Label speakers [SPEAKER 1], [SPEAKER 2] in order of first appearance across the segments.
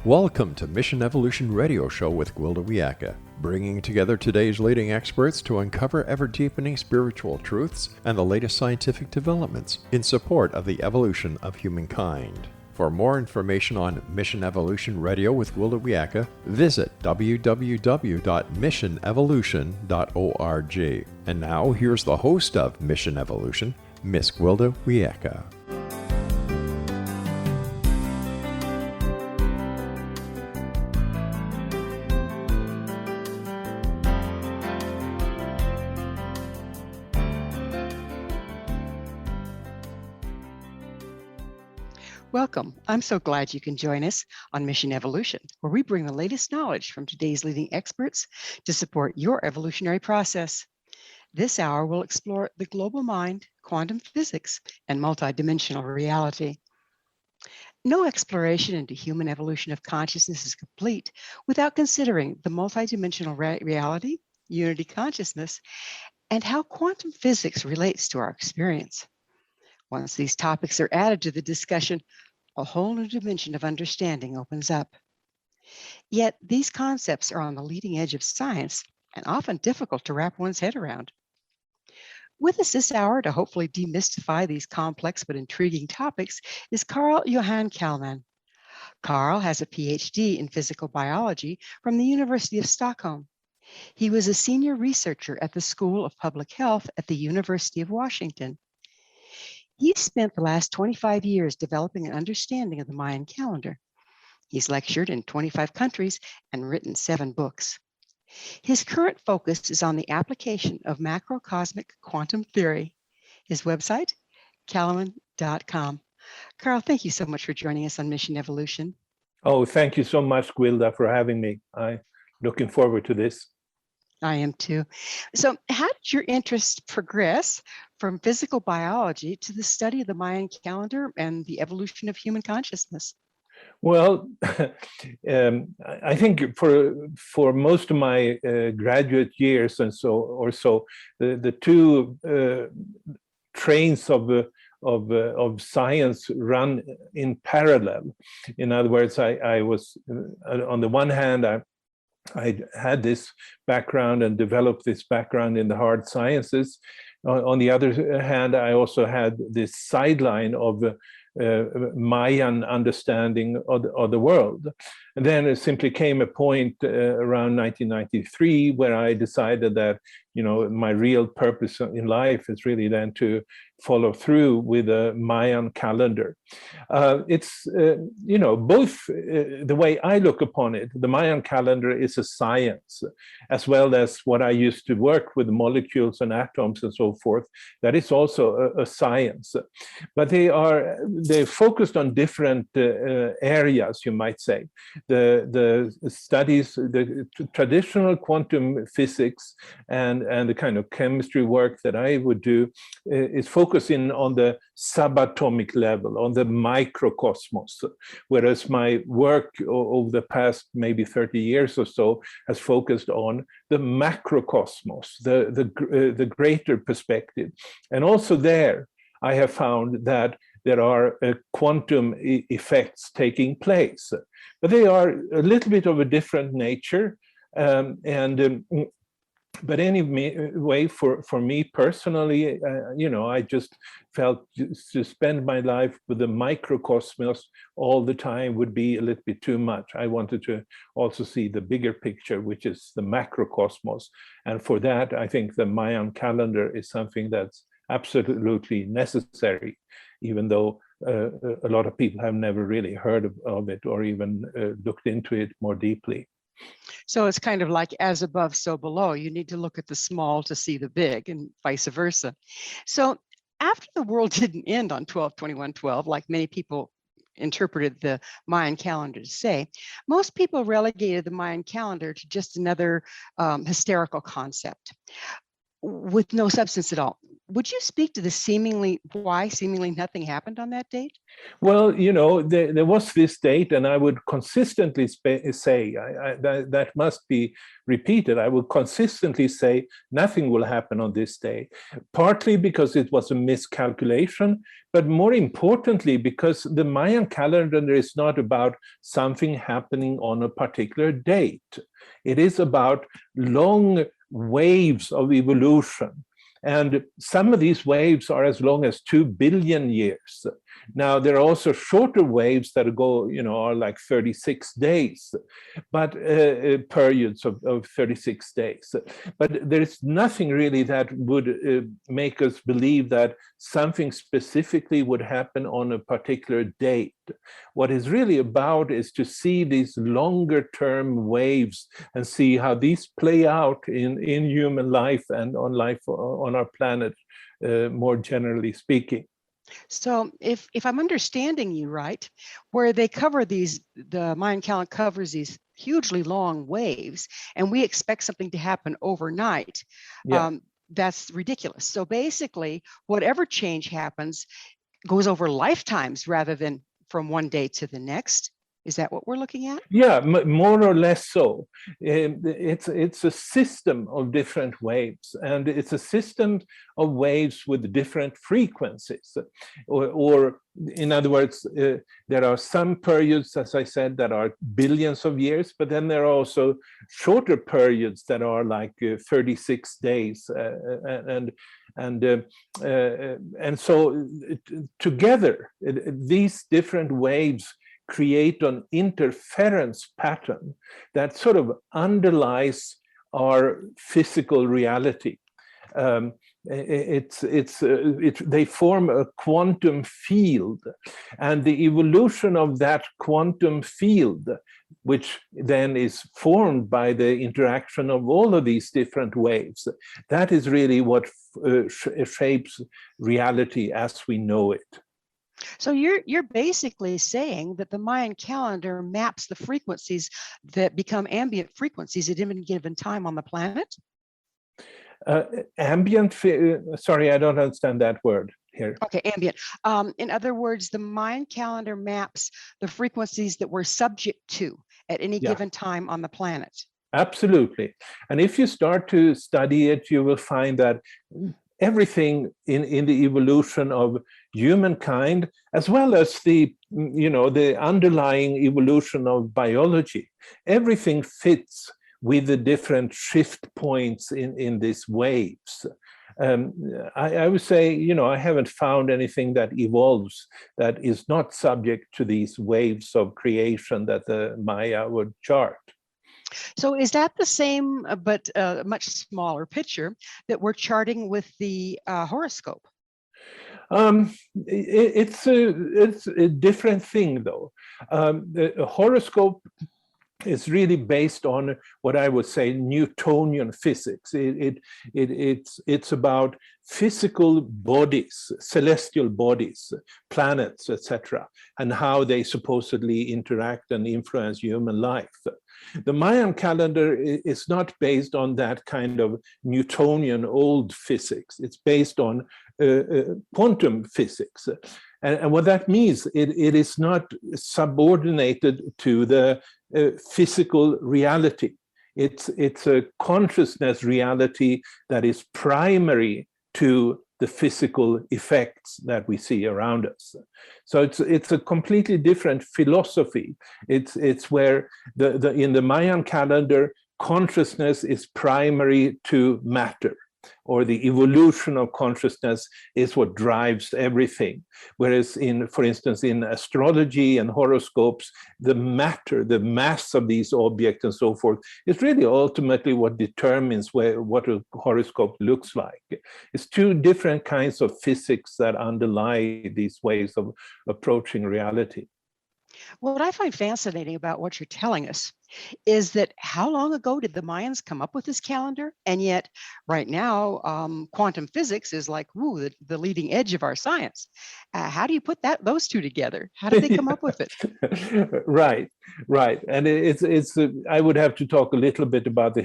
[SPEAKER 1] Welcome to Mission Evolution Radio Show with Gwilda Wiyaka, bringing together today's leading experts to uncover ever-deepening spiritual truths and the latest scientific developments in support of the evolution of humankind. For more information on Mission Evolution Radio with Gwilda Wiyaka, visit www.missionevolution.org. And now, here's the host of Mission Evolution, Miss Gwilda Wiyaka.
[SPEAKER 2] Welcome. I'm so glad you can join us on Mission Evolution, where we bring the latest knowledge from today's leading experts to support your evolutionary process. This hour will explore the global mind, quantum physics, and multidimensional reality. No exploration into human evolution of consciousness is complete without considering the multidimensional reality, unity consciousness, and how quantum physics relates to our experience. Once these topics are added to the discussion, a whole new dimension of understanding opens up. Yet these concepts are on the leading edge of science and often difficult to wrap one's head around. With us this hour to hopefully demystify these complex but intriguing topics is Johan Calleman. Carl has a Ph.D. in physical biology from the University of Stockholm. He was a senior researcher at the School of Public Health at the University of Washington. He spent the last 25 years developing an understanding of the Mayan calendar. He's lectured in 25 countries and written 7 books. His current focus is on the application of macrocosmic quantum theory. His website, calleman.com. Carl, thank you so much for joining us on Mission Evolution.
[SPEAKER 3] Oh, thank you so much, Gwilda, for having me. I'm looking forward to this.
[SPEAKER 2] I am too. So how did your interest progress from physical biology to the study of the Mayan calendar and the evolution of human consciousness?
[SPEAKER 3] Well, I think for most of my graduate years and so, the two trains of science run in parallel. In other words, I was on the one hand, I had this background and developed this background in the hard sciences. On the other hand, I also had this sideline of Mayan understanding of the world. And then it simply came a point around 1993 where I decided that, my real purpose in life is really then to follow through with a Mayan calendar. It's, both the way I look upon it, the Mayan calendar is a science, as well as what I used to work with molecules and atoms and so forth. That is also a science. But they're focused on different areas, you might say. The studies, the traditional quantum physics and the kind of chemistry work that I would do is focusing on the subatomic level, on the microcosmos, whereas my work over the past maybe 30 years or so has focused on the macrocosmos, the greater perspective. And also there, I have found that there are quantum effects taking place, but they are a little bit of a different nature. But anyway, for me personally, I just felt to spend my life with the microcosmos all the time would be a little bit too much. I wanted to also see the bigger picture, which is the macrocosmos. And for that, I think the Mayan calendar is something that's absolutely necessary, even though a lot of people have never really heard of it or even looked into it more deeply.
[SPEAKER 2] So it's kind of like as above, so below. You need to look at the small to see the big and vice versa. So after the world didn't end on 12/21/12, like many people interpreted the Mayan calendar to say, most people relegated the Mayan calendar to just another hysterical concept with no substance at all. Would you speak to the why seemingly nothing happened on that date?
[SPEAKER 3] Well, there was this date, and I would consistently say, that must be repeated. I would consistently say nothing will happen on this day, partly because it was a miscalculation, but more importantly, because the Mayan calendar is not about something happening on a particular date. It is about long waves of evolution. And some of these waves are as long as 2 billion years. Now, there are also shorter waves that go, are like 36 days, but periods of 36 days. But there's nothing really that would make us believe that something specifically would happen on a particular date. What it's really about is to see these longer term waves and see how these play out in human life and on life on our planet, more generally speaking.
[SPEAKER 2] So if I'm understanding you right, where they cover the Mayan calendar covers these hugely long waves, and we expect something to happen overnight,
[SPEAKER 3] Yeah.
[SPEAKER 2] that's ridiculous. So basically, whatever change happens goes over lifetimes rather than from one day to the next. Is that what we're looking at?
[SPEAKER 3] Yeah, more or less so. It's a system of different waves, and it's a system of waves with different frequencies. Or in other words, there are some periods, as I said, that are billions of years, but then there are also shorter periods that are like 36 days, and so together, these different waves create an interference pattern that sort of underlies our physical reality. They form a quantum field, and the evolution of that quantum field, which then is formed by the interaction of all of these different waves, that is really what shapes reality as we know it.
[SPEAKER 2] So you're basically saying that the Mayan calendar maps the frequencies that become ambient frequencies at any given time on the planet?
[SPEAKER 3] Sorry, I don't understand that word here.
[SPEAKER 2] Okay, ambient. In other words, the Mayan calendar maps the frequencies that we're subject to at any given time on the planet.
[SPEAKER 3] Absolutely. And if you start to study it, you will find that everything in the evolution of humankind, as well as the underlying evolution of biology, everything fits with the different shift points in these waves. I would say, I haven't found anything that evolves that is not subject to these waves of creation that the Maya would chart.
[SPEAKER 2] So is that the same, but much smaller picture that we're charting with the horoscope?
[SPEAKER 3] It's a different thing, though. The horoscope is really based on what I would say Newtonian physics. It's about physical bodies, celestial bodies, planets, etc., and how they supposedly interact and influence human life. The Mayan calendar is not based on that kind of Newtonian old physics. It's based on quantum physics. And what that means, it is not subordinated to the physical reality. It's a consciousness reality that is primary to the physical effects that we see around us. So it's a completely different philosophy. It's where in the Mayan calendar, consciousness is primary to matter, or the evolution of consciousness is what drives everything. Whereas for instance, in astrology and horoscopes, the matter, the mass of these objects and so forth is really ultimately what determines what a horoscope looks like. It's two different kinds of physics that underlie these ways of approaching reality.
[SPEAKER 2] What I find fascinating about what you're telling us is that how long ago did the Mayans come up with this calendar? And yet, right now, quantum physics is like, ooh, the leading edge of our science. How do you put those two together? How did they come up with it?
[SPEAKER 3] Right, right. And it's I would have to talk a little bit about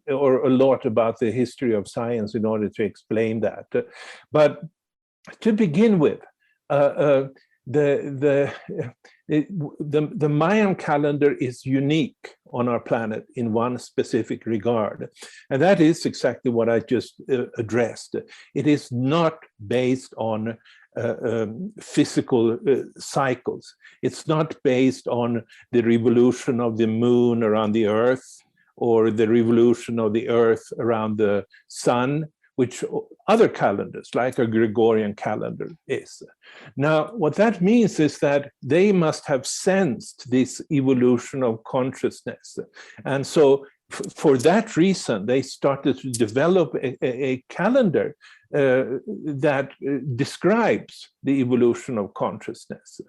[SPEAKER 3] or a lot about the history of science in order to explain that. But to begin with, the Mayan calendar is unique on our planet in one specific regard, and that is exactly what I just addressed. It is not based on physical cycles. It's not based on the revolution of the moon around the Earth or the revolution of the Earth around the sun, which other calendars, like a Gregorian calendar, is. Now, what that means is that they must have sensed this evolution of consciousness. And so for that reason, they started to develop a calendar that describes the evolution of consciousness.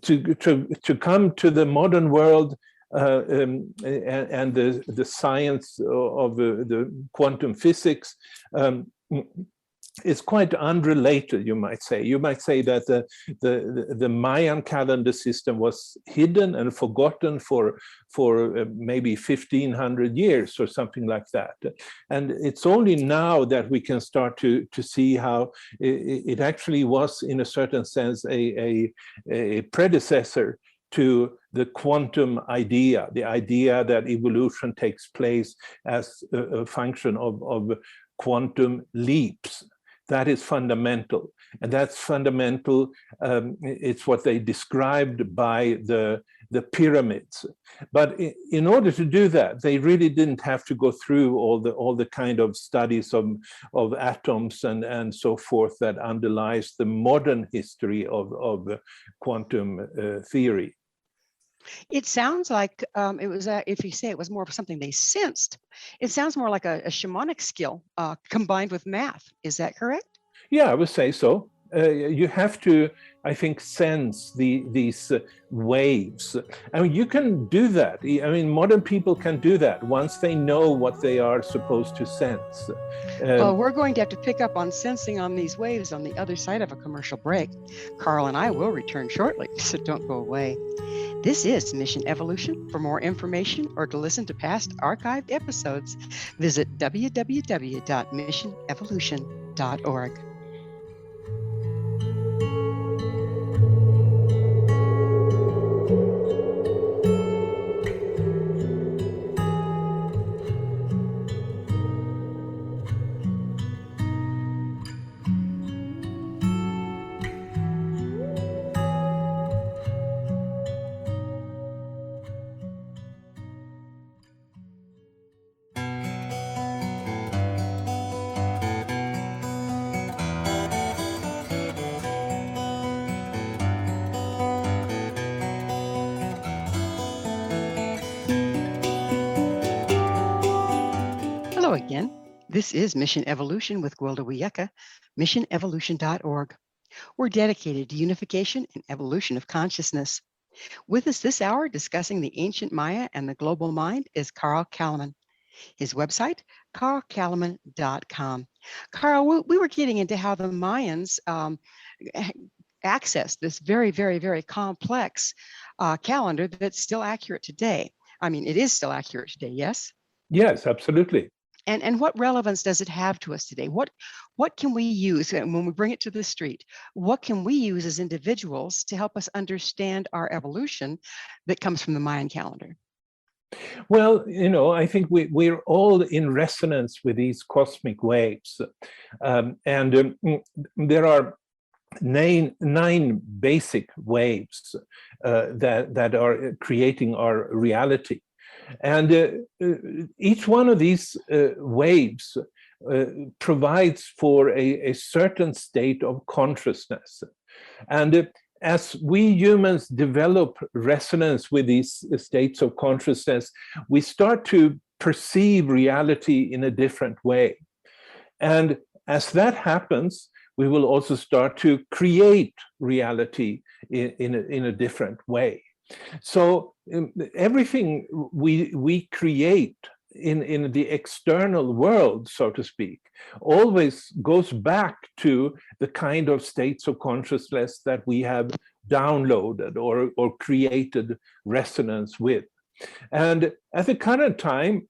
[SPEAKER 3] To come to the modern world, and the science of the quantum physics is quite unrelated, you might say. You might say that the Mayan calendar system was hidden and forgotten for maybe 1,500 years or something like that. And it's only now that we can start to see how it actually was, in a certain sense, a predecessor to the quantum idea, the idea that evolution takes place as a function of quantum leaps. That is fundamental. And that's fundamental. It's what they described by the pyramids. But in order to do that, they really didn't have to go through all the kind of studies of atoms and so forth that underlies the modern history of quantum theory.
[SPEAKER 2] It sounds like it was, if you say it was more of something they sensed, it sounds more like a shamanic skill combined with math. Is that correct?
[SPEAKER 3] Yeah, I would say so. You have to, I think, sense these waves. I mean, you can do that. I mean, modern people can do that once they know what they are supposed to sense.
[SPEAKER 2] Well, we're going to have to pick up on sensing on these waves on the other side of a commercial break. Carl and I will return shortly, so don't go away. This is Mission Evolution. For more information or to listen to past archived episodes, visit www.missionevolution.org. Hello again. This is Mission Evolution with Gwilda Wiyaka, missionevolution.org. We're dedicated to unification and evolution of consciousness. With us this hour discussing the ancient Maya and the global mind is Carl Calleman. His website, carlcalleman.com. Carl, we were getting into how the Mayans accessed this very, very, very complex calendar that's still accurate today. I mean, it is still accurate today, yes?
[SPEAKER 3] Yes, absolutely.
[SPEAKER 2] And what relevance does it have to us today? What can we use when we bring it to the street? What can we use as individuals to help us understand our evolution that comes from the Mayan calendar?
[SPEAKER 3] Well, you know, I think we're all in resonance with these cosmic waves. There are nine basic waves that are creating our reality. And each one of these waves provides for a certain state of consciousness. And as we humans develop resonance with these states of consciousness, we start to perceive reality in a different way. And as that happens, we will also start to create reality in a different way. So everything we create in the external world, so to speak, always goes back to the kind of states of consciousness that we have downloaded or created resonance with. And at the current time,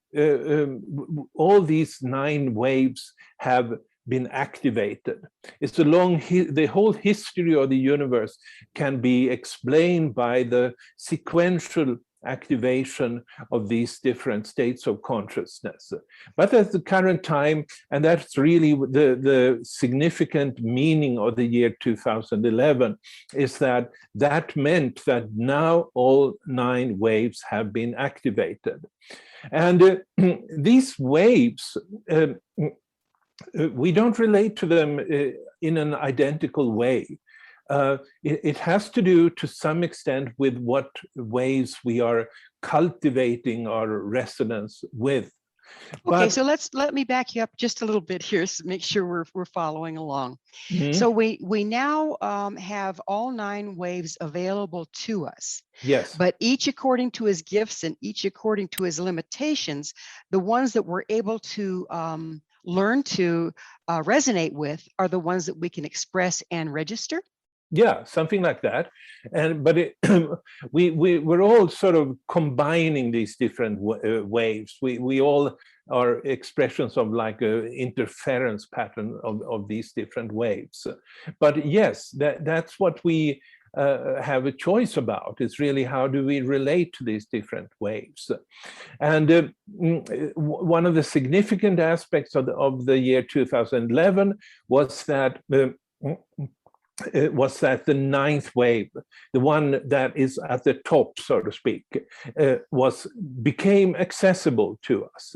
[SPEAKER 3] all these 9 waves have been activated. It's a the whole history of the universe can be explained by the sequential activation of these different states of consciousness. But at the current time, and that's really the significant meaning of the year 2011, is that meant that now all 9 waves have been activated. And these waves, we don't relate to them in an identical way. It has to do to some extent with what ways we are cultivating our resonance with.
[SPEAKER 2] Okay, so let me back you up just a little bit here to make sure we're following along.
[SPEAKER 3] Mm-hmm.
[SPEAKER 2] So we now have all 9 waves available to us.
[SPEAKER 3] Yes.
[SPEAKER 2] But each according to his gifts and each according to his limitations, the ones that we're able to learn to resonate with are the ones that we can express and register.
[SPEAKER 3] Yeah, something like that. But we're all sort of combining these different waves. We all are expressions of like a interference pattern of these different waves. But yes, that's what we have a choice about. It's really how do we relate to these different waves. And one of the significant aspects of the year 2011 was that the 9th wave, the one that is at the top, so to speak, became accessible to us.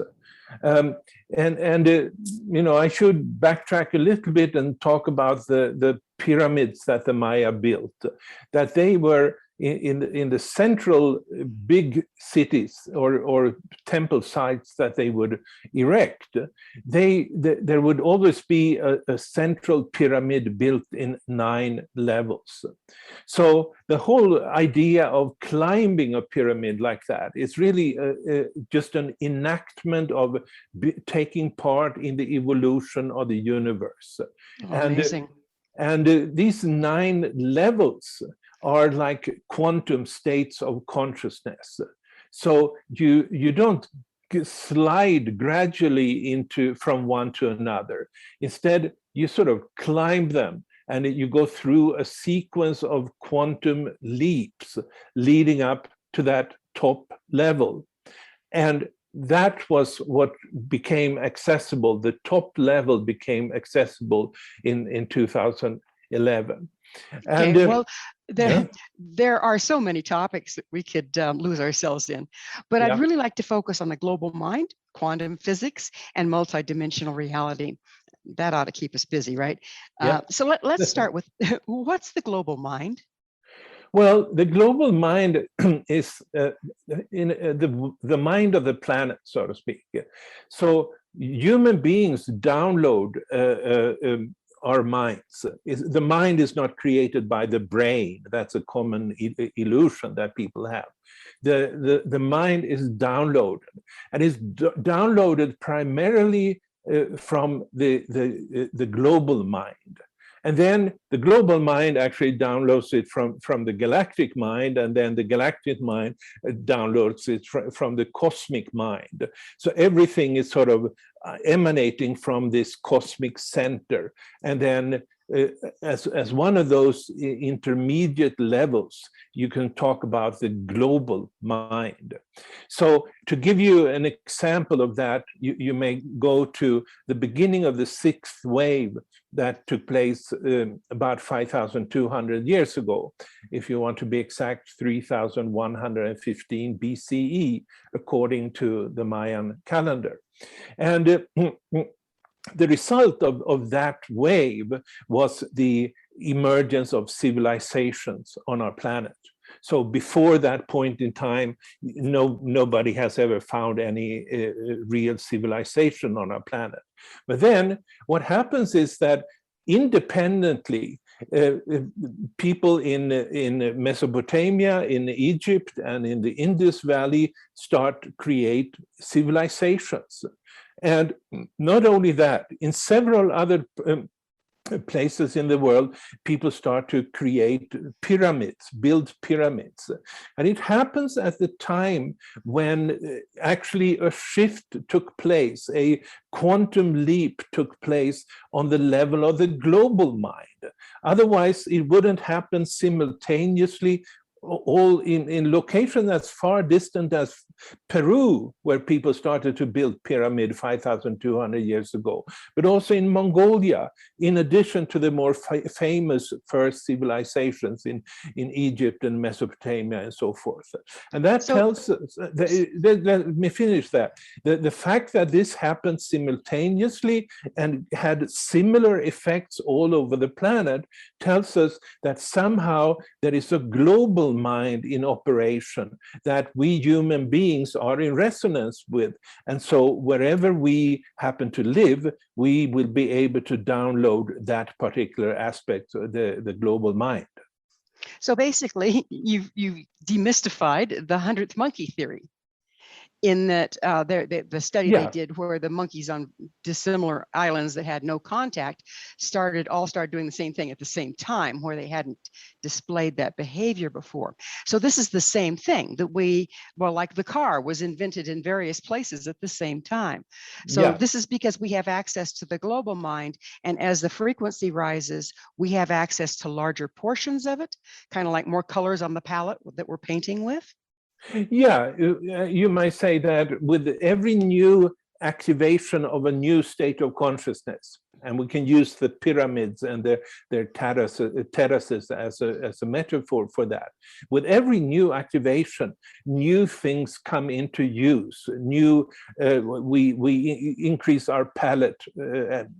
[SPEAKER 3] You know, I should backtrack a little bit and talk about the pyramids that the Maya built, that they were in the central big cities or temple sites that they would erect. There would always be a central pyramid built in 9 levels. So the whole idea of climbing a pyramid like that is really just an enactment of taking part in the evolution of the universe.
[SPEAKER 2] Oh, amazing.
[SPEAKER 3] And these 9 levels are like quantum states of consciousness. So you don't slide gradually from one to another. Instead, you sort of climb them and you go through a sequence of quantum leaps leading up to that top level. And that was what became accessible. The top level became accessible in 2011. And,
[SPEAKER 2] okay, well, there are so many topics that we could lose ourselves in, but I'd really like to focus on the global mind, quantum physics, and multidimensional reality. That ought to keep us busy, right? So let's start with what's the global mind?
[SPEAKER 3] Well, the global mind is the mind of the planet, so to speak. So human beings download our minds. The mind is not created by the brain. That's a common illusion that people have. The mind is downloaded, and is downloaded primarily from the global mind. And then the global mind actually downloads it from the galactic mind, and then the galactic mind downloads it from the cosmic mind. So everything is sort of emanating from this cosmic center. And then as one of those intermediate levels, you can talk about the global mind. So to give you an example of that, you may go to the beginning of the 6th wave that took place about 5,200 years ago. If you want to be exact, 3,115 BCE, according to the Mayan calendar. And the result of that wave was the emergence of civilizations on our planet. So before that point in time, nobody has ever found any real civilization on our planet. But then what happens is that independently, people in Mesopotamia, in Egypt, and in the Indus Valley start to create civilizations. And not only that, in several other places in the world, people start to create pyramids, build pyramids. And it happens at the time when actually a shift took place, a quantum leap took place on the level of the global mind. Otherwise, it wouldn't happen simultaneously, all in location that's far distant as Peru, where people started to build pyramid 5,200 years ago, but also in Mongolia, in addition to the more famous first civilizations in Egypt and Mesopotamia and so forth. And that tells us, let me finish that, the fact that this happened simultaneously and had similar effects all over the planet tells us that somehow there is a global mind in operation that we human beings are in resonance with. And so wherever we happen to live, we will be able to download that particular aspect of the global mind.
[SPEAKER 2] So basically, you've demystified the 100th monkey theory, in that the study they did where the monkeys on dissimilar islands that had no contact all started doing the same thing at the same time, where they hadn't displayed that behavior before. So this is the same thing that like the car was invented in various places at the same time. So this is because we have access to the global mind, and as the frequency rises, we have access to larger portions of it, kind of like more colors on the palette that we're painting with.
[SPEAKER 3] Yeah, you might say that with every new activation of a new state of consciousness, and we can use the pyramids and their terraces as a metaphor for that. With every new activation, new things come into use. We increase our palette,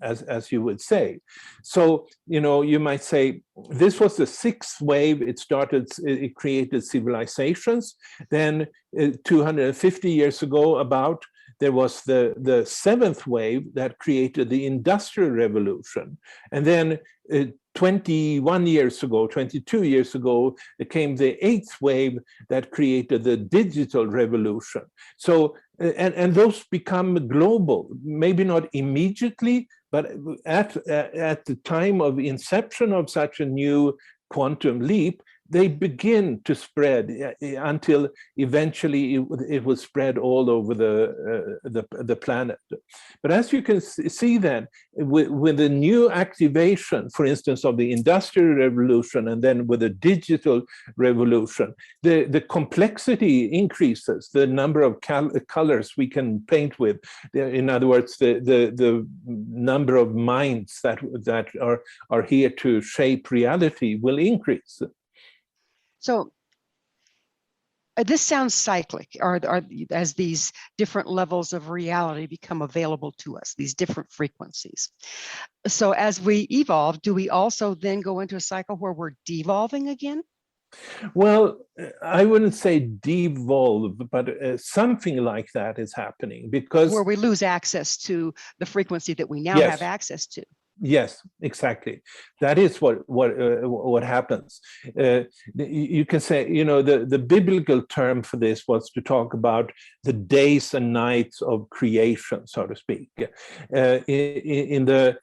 [SPEAKER 3] as you would say. So you might say this was the sixth wave. It created civilizations. Then 250 years ago, there was the seventh wave that created the Industrial Revolution. And then 22 years ago, it came the eighth wave that created the Digital Revolution. So, and those become global, maybe not immediately, but at the time of inception of such a new quantum leap, they begin to spread until eventually it was spread all over the planet. But as you can see then, with the new activation, for instance, of the Industrial Revolution, and then with the Digital Revolution, the complexity increases, the number of colors we can paint with. In other words, the number of minds that are here to shape reality will increase.
[SPEAKER 2] So this sounds cyclic, as these different levels of reality become available to us, these different frequencies. So as we evolve, do we also then go into a cycle where we're devolving again?
[SPEAKER 3] Well, I wouldn't say devolve, but something like that is happening, because
[SPEAKER 2] where we lose access to the frequency that we now have access to.
[SPEAKER 3] Yes, exactly. That is what happens. You can say, the biblical term for this was to talk about the days and nights of creation, so to speak. In the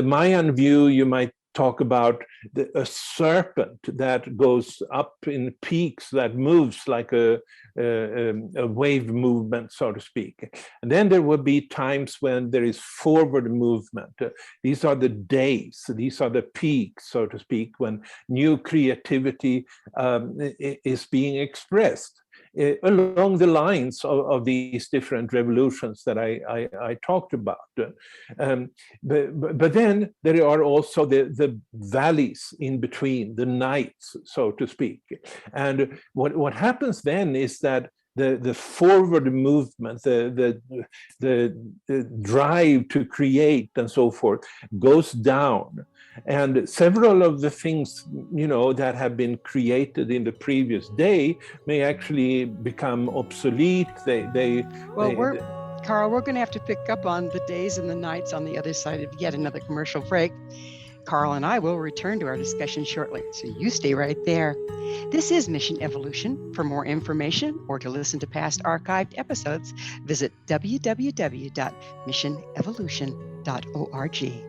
[SPEAKER 3] Mayan view, you might talk about a serpent that goes up in peaks, that moves like a wave movement, so to speak. And then there will be times when there is forward movement. These are the days, these are the peaks, so to speak, when new creativity is being expressed along the lines of these different revolutions that I talked about. But then there are also the valleys in between, the nights, so to speak. And what happens then is that the forward movement, the drive to create and so forth goes down. And several of the things, that have been created in the previous day may actually become obsolete.
[SPEAKER 2] Carl, we're going to have to pick up on the days and the nights on the other side of yet another commercial break. Carl and I will return to our discussion shortly, so you stay right there. This is Mission Evolution. For more information or to listen to past archived episodes, visit www.missionevolution.org.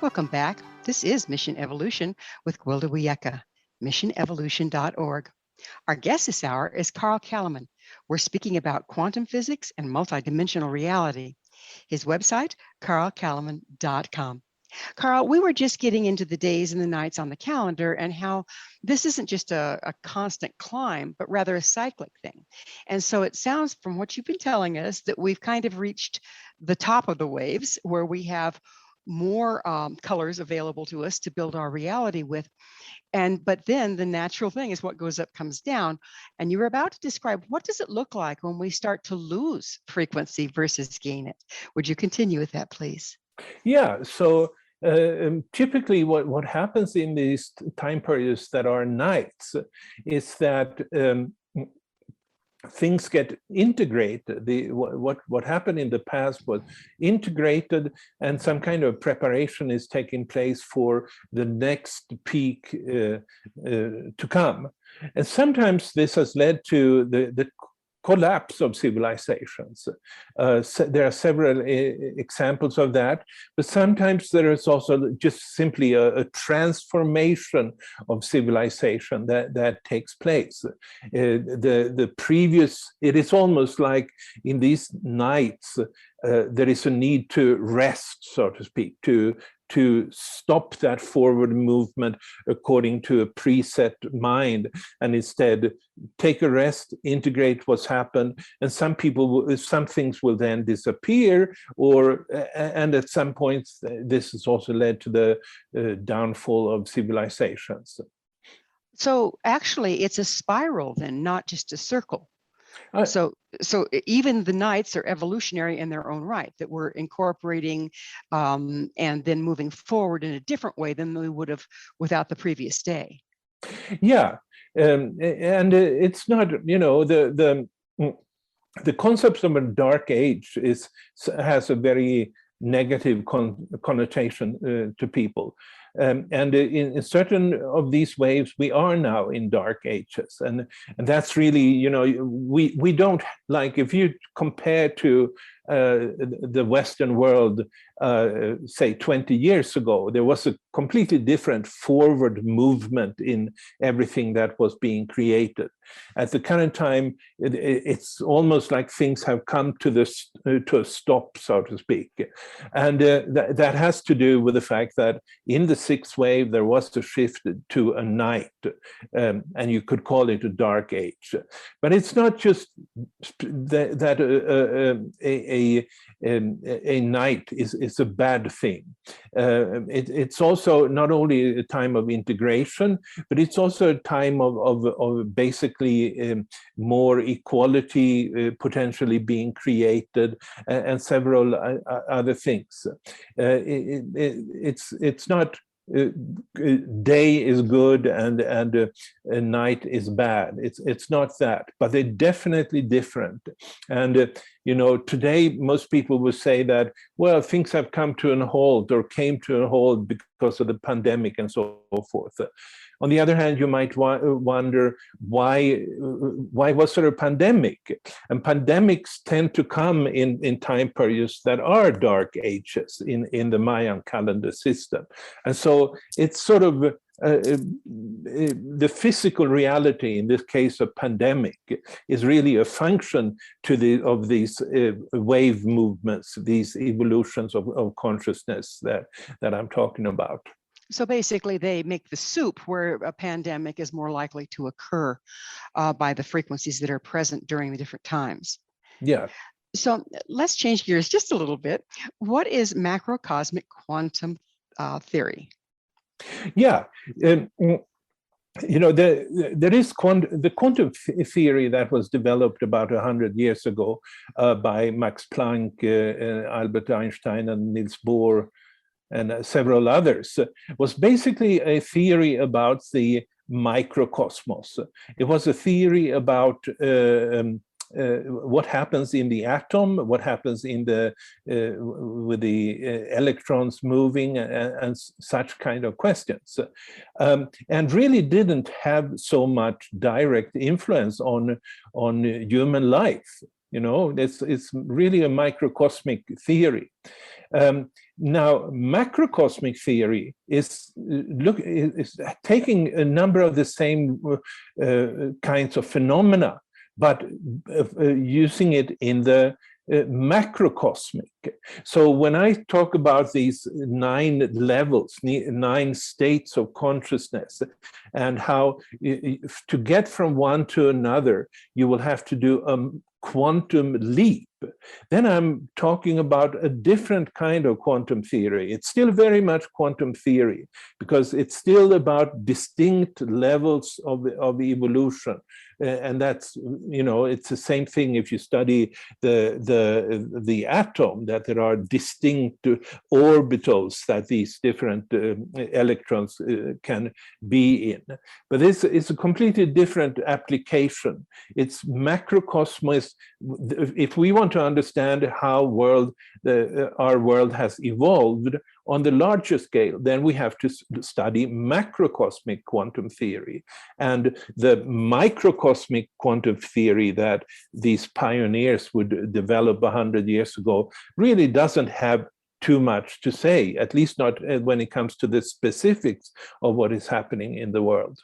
[SPEAKER 2] Welcome back. This is Mission Evolution with Gwilda Wiyaka, missionevolution.org. Our guest this hour is Carl Calleman. We're speaking about quantum physics and multidimensional reality. His website, carlcalleman.com. Carl, we were just getting into the days and the nights on the calendar and how this isn't just a constant climb, but rather a cyclic thing. And so it sounds from what you've been telling us that we've kind of reached the top of the waves where we have more colors available to us to build our reality with. But then the natural thing is what goes up comes down. And you were about to describe what does it look like when we start to lose frequency versus gain it. Would you continue with that, please?
[SPEAKER 3] Yeah, so typically what happens in these time periods that are nights is that things get integrated. What happened in the past was integrated, and some kind of preparation is taking place for the next peak to come. And sometimes this has led to the collapse of civilizations. There are several examples of that, but sometimes there is also just simply a transformation of civilization that takes place. The previous, it is almost like in these nights, there is a need to rest, so to speak, to stop that forward movement according to a preset mind, and instead take a rest, integrate what's happened, and some things will then disappear, and at some points this has also led to the downfall of civilizations.
[SPEAKER 2] So actually it's a spiral then, not just a circle. So even the nights are evolutionary in their own right, that we're incorporating and then moving forward in a different way than we would have without the previous day.
[SPEAKER 3] Yeah, and it's not, the concept of a dark age has a very negative connotation to people. And in certain of these waves, we are now in dark ages, and that's really, we don't, like, if you compare to the Western world, say 20 years ago, there was a completely different forward movement in everything that was being created. At the current time, it's almost like things have come to a stop, so to speak. And that has to do with the fact that in the sixth wave, there was a shift to a night, and you could call it a dark age. But it's not just that a night is a bad thing. It's also not only a time of integration, but it's also a time of basically more equality potentially being created, and several other things. It's not day is good and night is bad. It's not that, but they're definitely different. And today most people will say that, well, things have come to a halt or came to a halt because of the pandemic and so forth. On the other hand, you might wonder why was there a pandemic? And pandemics tend to come in time periods that are dark ages in the Mayan calendar system. And so it's sort of the physical reality, in this case a pandemic, is really a function of these wave movements, these evolutions of consciousness that I'm talking about.
[SPEAKER 2] So basically, they make the soup where a pandemic is more likely to occur by the frequencies that are present during the different times.
[SPEAKER 3] Yeah.
[SPEAKER 2] So let's change gears just a little bit. What is macrocosmic quantum theory?
[SPEAKER 3] Yeah. There is the quantum theory that was developed about 100 years ago by Max Planck, Albert Einstein, and Niels Bohr, and several others, was basically a theory about the microcosmos. It was a theory about what happens in the atom, what happens in the with the electrons moving, and such kind of questions, and really didn't have so much direct influence on human life. It's really a microcosmic theory. Now, macrocosmic theory is taking a number of the same kinds of phenomena, but using it in the macrocosmic. So when I talk about these 9 levels, 9 states of consciousness, and how to get from one to another, you will have to do a quantum leap, then I'm talking about a different kind of quantum theory. It's still very much quantum theory, because it's still about distinct levels of evolution. And that's, it's the same thing if you study the atom, that there are distinct orbitals that these different electrons can be in. But this is a completely different application. It's macrocosmos. If we want to understand how our world has evolved on the larger scale, then we have to study macrocosmic quantum theory. And the microcosmic quantum theory that these pioneers would develop 100 years ago really doesn't have too much to say, at least not when it comes to the specifics of what is happening in the world.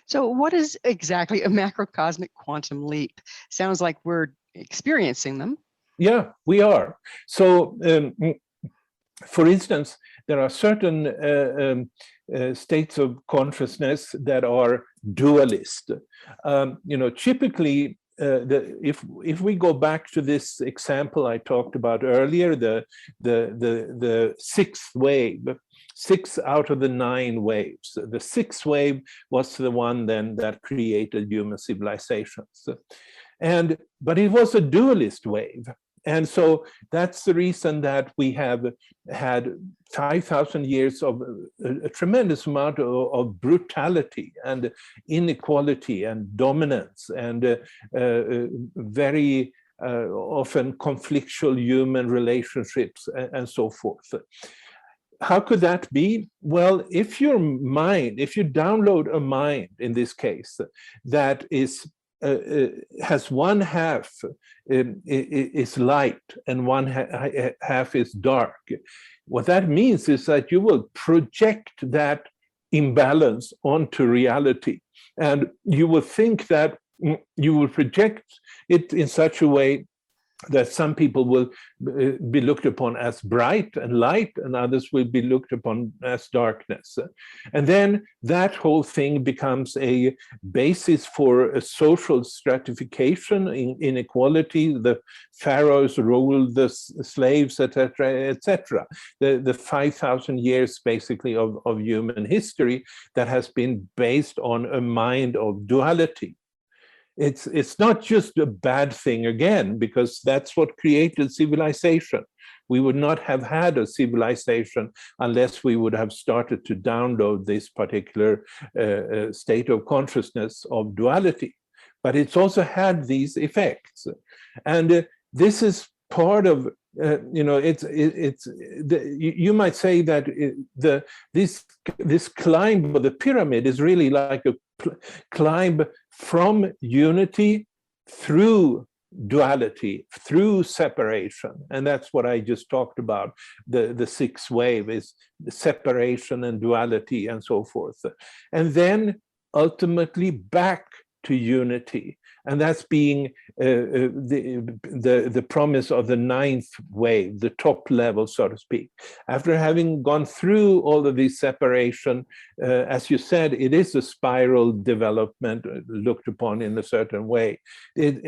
[SPEAKER 2] So what is exactly a macrocosmic quantum leap? Sounds like we're experiencing them.
[SPEAKER 3] Yeah, we are. So, for instance, there are certain states of consciousness that are dualist. Typically, if we go back to this example I talked about earlier, the 6th wave, 6 out of the 9 waves. The 6th wave was the one then that created human civilizations. But it was a dualist wave. And so that's the reason that we have had 5,000 years of a tremendous amount of brutality and inequality and dominance and very often conflictual human relationships and so forth. How could that be? Well, if you download a mind, in this case, that has one half is light and one half is dark, what that means is that you will project that imbalance onto reality, and you will think that you will project it in such a way that some people will be looked upon as bright and light, and others will be looked upon as darkness. And then that whole thing becomes a basis for a social stratification, inequality. The pharaohs ruled the slaves, etc., etc. The 5,000 years, basically, of human history that has been based on a mind of duality. It's not just a bad thing again, because that's what created civilization. We would not have had a civilization unless we would have started to download this particular state of consciousness of duality. But it's also had these effects, and this is part of you might say that this climb of the pyramid is really like a climb from unity through duality, through separation. And that's what I just talked about. The 6th wave is the separation and duality and so forth. And then ultimately back to unity. And that's being the promise of the ninth wave, the top level, so to speak. After having gone through all of these separation, as you said, it is a spiral development looked upon in a certain way. There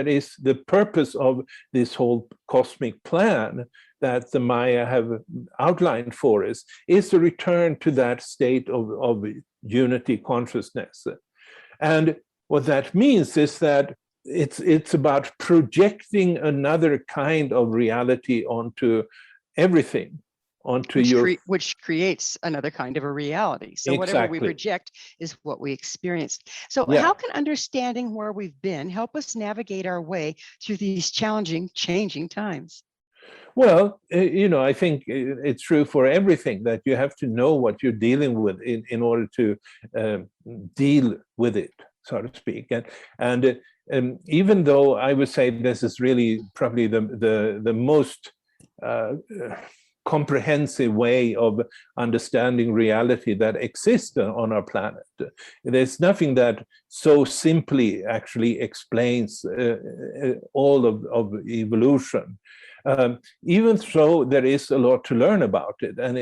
[SPEAKER 3] is the purpose of this whole cosmic plan that the Maya have outlined for us is to return to that state of unity consciousness. And what that means is that it's about projecting another kind of reality onto everything, onto
[SPEAKER 2] which creates another kind of a reality. So whatever we project is what we experience. So how can understanding where we've been help us navigate our way through these challenging, changing times?
[SPEAKER 3] Well, I think it's true for everything that you have to know what you're dealing with in order to deal with it, so to speak. And even though I would say this is really probably the most comprehensive way of understanding reality that exists on our planet, there's nothing that so simply actually explains all of evolution. Even so, there is a lot to learn about it, and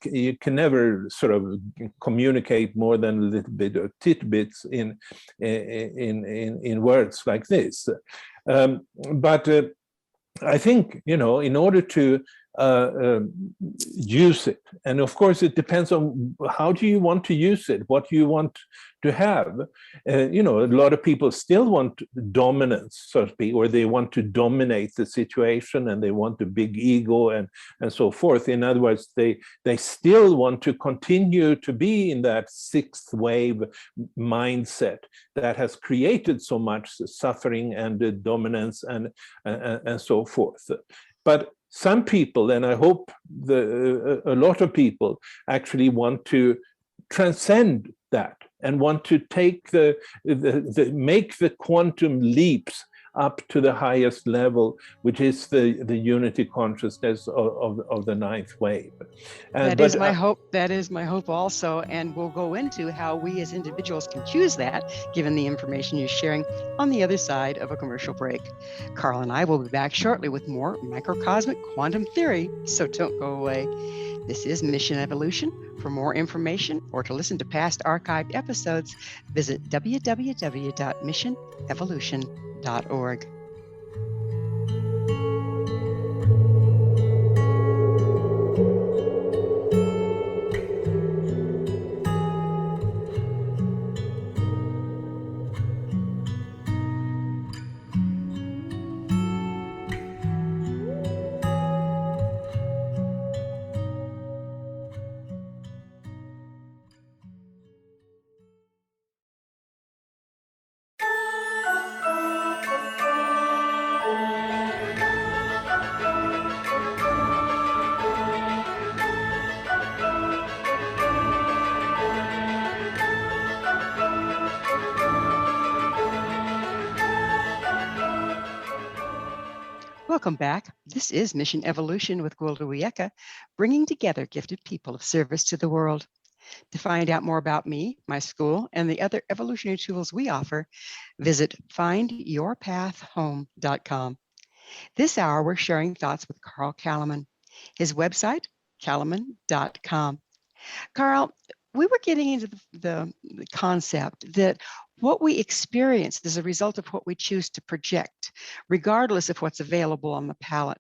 [SPEAKER 3] you can never sort of communicate more than a little bit of tidbits in words like this. But I think, in order to use it, and of course it depends on how do you want to use it, what do you want to have. A lot of people still want dominance, so to speak, or they want to dominate the situation, and they want a big ego and so forth. In other words, they still want to continue to be in that sixth wave mindset that has created so much suffering and dominance and so forth. But some people, and I hope a lot of people, actually want to transcend that and want to take make the quantum leaps up to the highest level, which is the unity consciousness of the ninth wave.
[SPEAKER 2] That is my hope. That is my hope also. And we'll go into how we as individuals can choose that, given the information you're sharing, on the other side of a commercial break. Carl and I will be back shortly with more Macrocosmic Quantum Theory, so don't go away. This is Mission Evolution. For more information or to listen to past archived episodes, visit www.missionevolution.org. Welcome back. This is Mission Evolution with Gwilda Wiyaka, bringing together gifted people of service to the world. To find out more about me, my school, and the other evolutionary tools we offer, visit findyourpathhome.com. This hour, we're sharing thoughts with Carl Calleman. His website, calleman.com. Carl, we were getting into the concept that what we experience is a result of what we choose to project, regardless of what's available on the palette.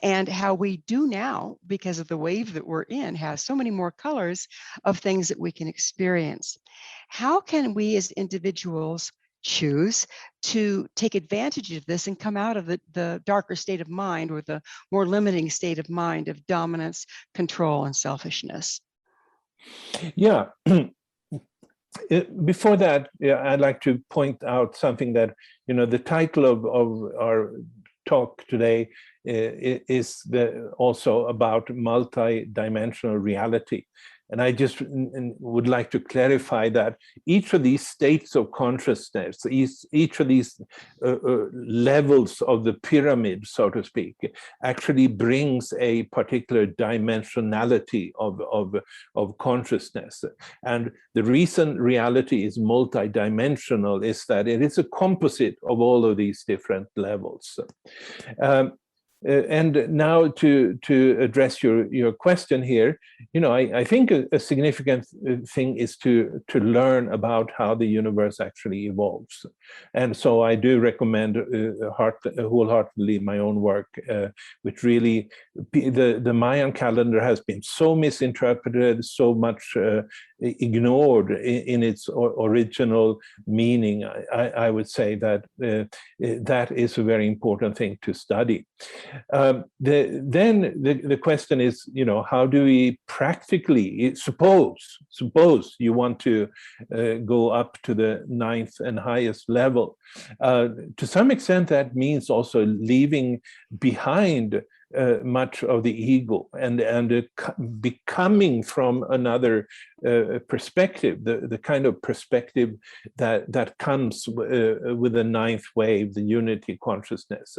[SPEAKER 2] And how we do now, because of the wave that we're in, has so many more colors of things that we can experience. How can we as individuals choose to take advantage of this and come out of the darker state of mind, or the more limiting state of mind of dominance, control, and selfishness?
[SPEAKER 3] Yeah. Before that, I'd like to point out something that, the title of our talk today is also about multidimensional reality. And I just would like to clarify that each of these states of consciousness, each of these levels of the pyramid, so to speak, actually brings a particular dimensionality of consciousness. And the reason reality is multidimensional is that it is a composite of all of these different levels. And now to address your question here, I think a significant thing is to learn about how the universe actually evolves. And so I do recommend wholeheartedly my own work, which really, the Mayan calendar has been so misinterpreted, so much ignored in its original meaning. I would say that that is a very important thing to study. Then the question is, how do we practically, suppose you want to go up to the 9th and highest level. To some extent, that means also leaving behind much of the ego and becoming from another perspective, the kind of perspective that comes with the 9th wave, the unity consciousness.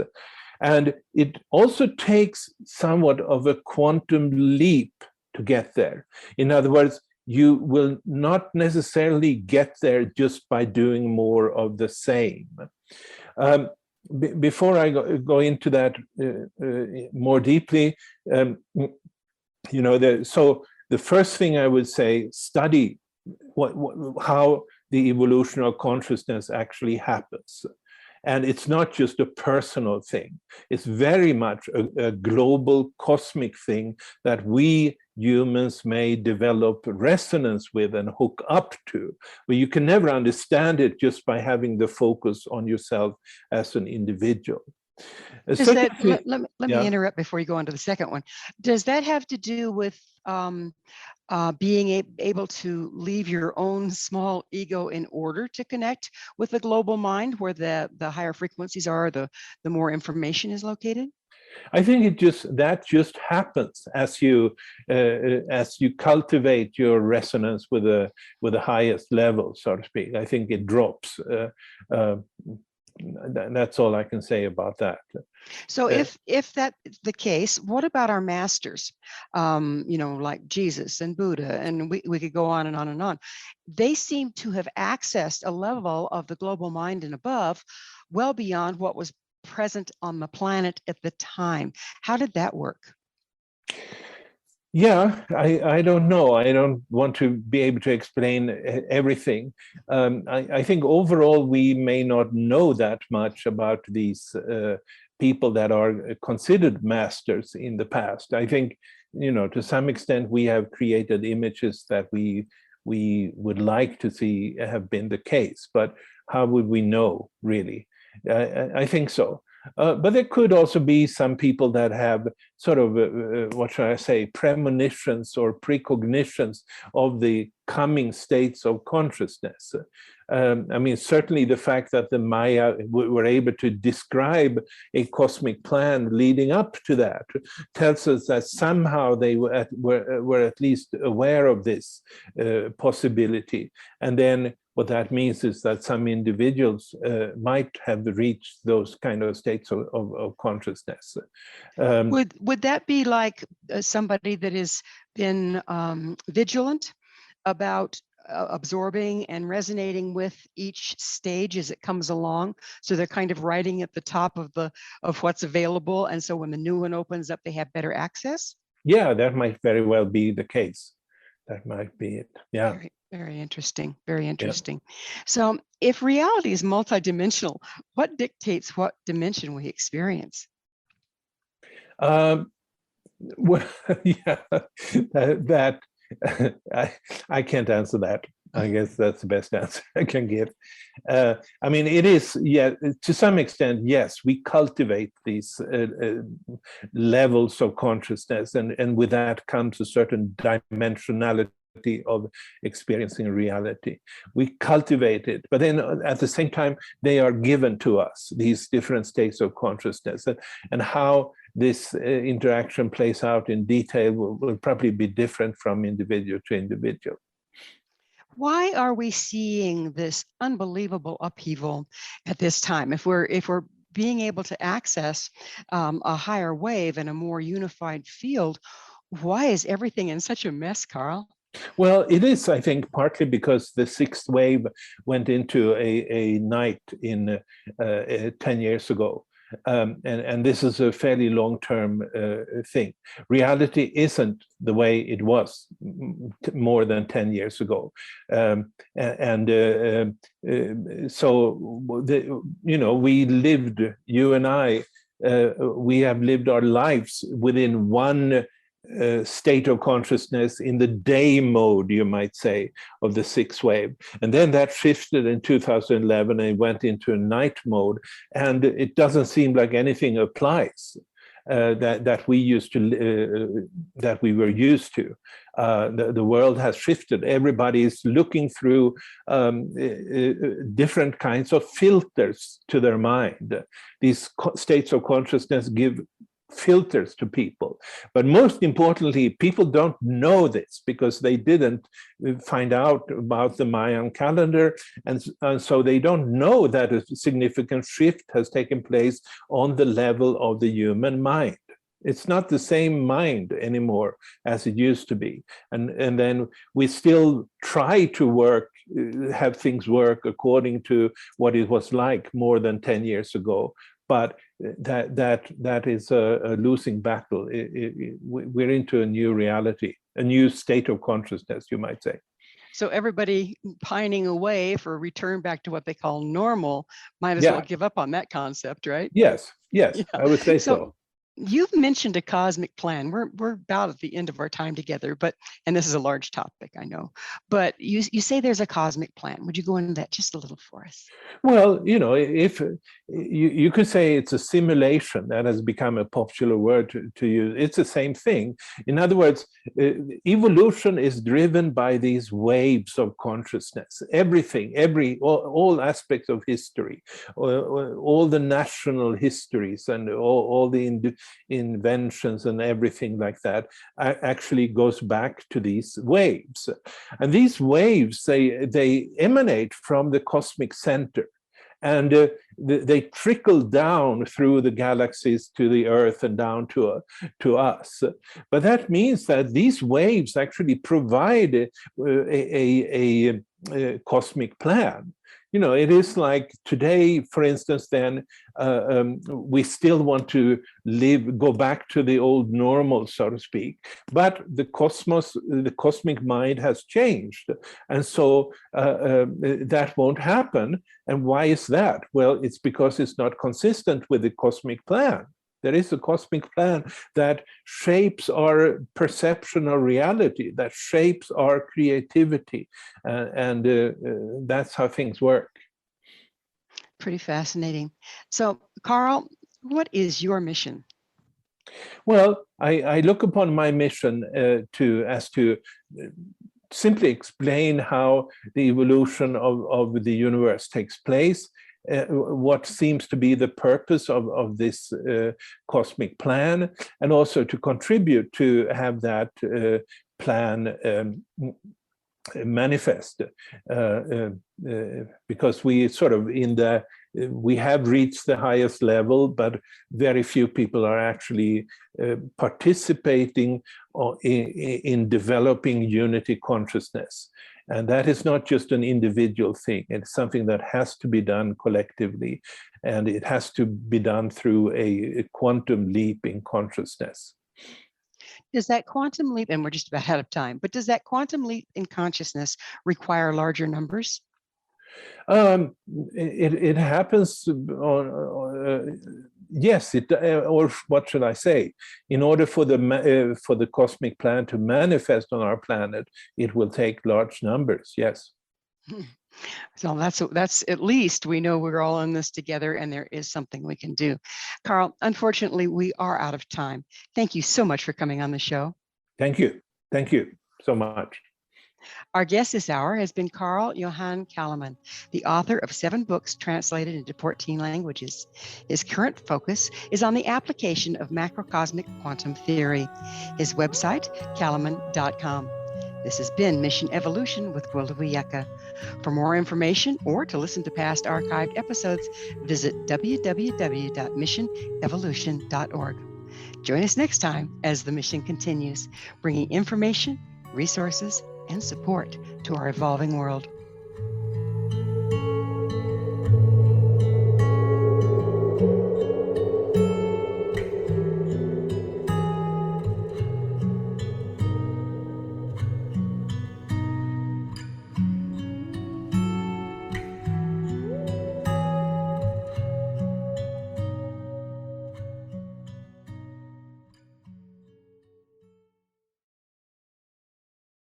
[SPEAKER 3] And it also takes somewhat of a quantum leap to get there. In other words, you will not necessarily get there just by doing more of the same. Before I go into that more deeply, so the first thing I would say, study how the evolution of consciousness actually happens. And it's not just a personal thing. It's very much a global cosmic thing that we humans may develop resonance with and hook up to. But you can never understand it just by having the focus on yourself as an individual.
[SPEAKER 2] Let me interrupt before you go on to the second one. Does that have to do with being able to leave your own small ego in order to connect with the global mind, where the higher frequencies are, the more information is located?
[SPEAKER 3] I think that just happens as you cultivate your resonance with the highest level, so to speak. I think it drops. That's all I can say about that.
[SPEAKER 2] So if that's the case, what about our masters, like Jesus and Buddha, and we could go on and on and on. They seem to have accessed a level of the global mind and above well beyond what was present on the planet at the time. How did that work?
[SPEAKER 3] Yeah, I don't know. I don't want to be able to explain everything. I think overall we may not know that much about these people that are considered masters in the past. I think, to some extent we have created images that we would like to see have been the case, but how would we know, really? I think so. But there could also be some people that have sort of, what should I say, premonitions or precognitions of the coming states of consciousness. I mean, certainly the fact that the Maya were able to describe a cosmic plan leading up to that tells us that somehow they were at least aware of this possibility. And then what that means is that some individuals might have reached those kind of states of consciousness.
[SPEAKER 2] Would that be like somebody that has been vigilant about absorbing and resonating with each stage as it comes along, so they're kind of riding at the top of what's available, and so when the new one opens up, they have better access?
[SPEAKER 3] Yeah, that might very well be the case. That might be it. Yeah.
[SPEAKER 2] Very, very interesting. Very interesting. Yeah. So if reality is multidimensional, what dictates what dimension we experience?
[SPEAKER 3] Well, yeah, that I can't answer that. I guess that's the best answer I can give. I mean, it is, yeah, to some extent, yes, we cultivate these levels of consciousness, and with that comes a certain dimensionality of experiencing reality. We cultivate it, but then at the same time, they are given to us, these different states of consciousness, and how this interaction plays out in detail will probably be different from individual to individual.
[SPEAKER 2] Why are we seeing this unbelievable upheaval at this time? If we're being able to access a higher wave and a more unified field, why is everything in such a mess, Carl?
[SPEAKER 3] Well, it is, I think, partly because the sixth wave went into a night in 10 years ago. And this is a fairly long-term thing. Reality isn't the way it was more than 10 years ago. We lived, you and I, we have lived our lives within one state of consciousness in the day mode, you might say, of the sixth wave. And then that shifted in 2011 and went into a night mode. And it doesn't seem like anything applies that we were used to. The world has shifted. Everybody is looking through different kinds of filters to their mind. These states of consciousness give filters to people. But most importantly, people don't know this because they didn't find out about the Mayan calendar. And so they don't know that a significant shift has taken place on the level of the human mind. It's not the same mind anymore as it used to be. And then we still try to have things work according to what it was like more than 10 years ago. But that is a losing battle. We're into a new reality, a new state of consciousness, you might say.
[SPEAKER 2] So everybody pining away for a return back to what they call normal might as well give up on that concept, right?
[SPEAKER 3] Yes, I would say so.
[SPEAKER 2] You've mentioned a cosmic plan. We're about at the end of our time together, and this is a large topic, I know, but you say there's a cosmic plan. Would you go into that just a little for us?
[SPEAKER 3] Well, if you could say it's a simulation, that has become a popular word to use. It's the same thing. In other words, evolution is driven by these waves of consciousness. Everything, all aspects of history, all the national histories and all the inventions and everything like that actually goes back to these waves. And these waves, they emanate from the cosmic center. And they trickle down through the galaxies to the Earth and down to us. But that means that these waves actually provide a cosmic plan. It is like today, for instance, then we still want to go back to the old normal, so to speak. But the cosmic mind has changed. And so that won't happen. And why is that? Well, it's because it's not consistent with the cosmic plan. There is a cosmic plan that shapes our perception of reality, that shapes our creativity, and that's how things work.
[SPEAKER 2] Pretty fascinating. So, Carl, what is your mission?
[SPEAKER 3] Well, I look upon my mission to simply explain how the evolution of the universe takes place, what seems to be the purpose of this cosmic plan, and also to contribute to have that plan manifest, because we sort of we have reached the highest level, but very few people are actually participating in developing unity consciousness. And that is not just an individual thing. It's something that has to be done collectively, and it has to be done through a quantum leap in consciousness.
[SPEAKER 2] Does that quantum leap, and we're just about out of time, but does that quantum leap in consciousness require larger numbers?
[SPEAKER 3] It happens yes, or what should I say? In order for the cosmic plan to manifest on our planet, it will take large numbers. Yes.
[SPEAKER 2] So that's at least we know we're all in this together, and there is something we can do. Carl, unfortunately, we are out of time. Thank you so much for coming on the show.
[SPEAKER 3] Thank you. Thank you so much.
[SPEAKER 2] Our guest this hour has been Johan Calleman, the author of 7 books translated into 14 languages. His current focus is on the application of macrocosmic quantum theory. His website, calleman.com. This has been Mission Evolution with Gwilda Wiyaka. For more information or to listen to past archived episodes, visit www.missionevolution.org. Join us next time as the mission continues, bringing information, resources, and support to our evolving world.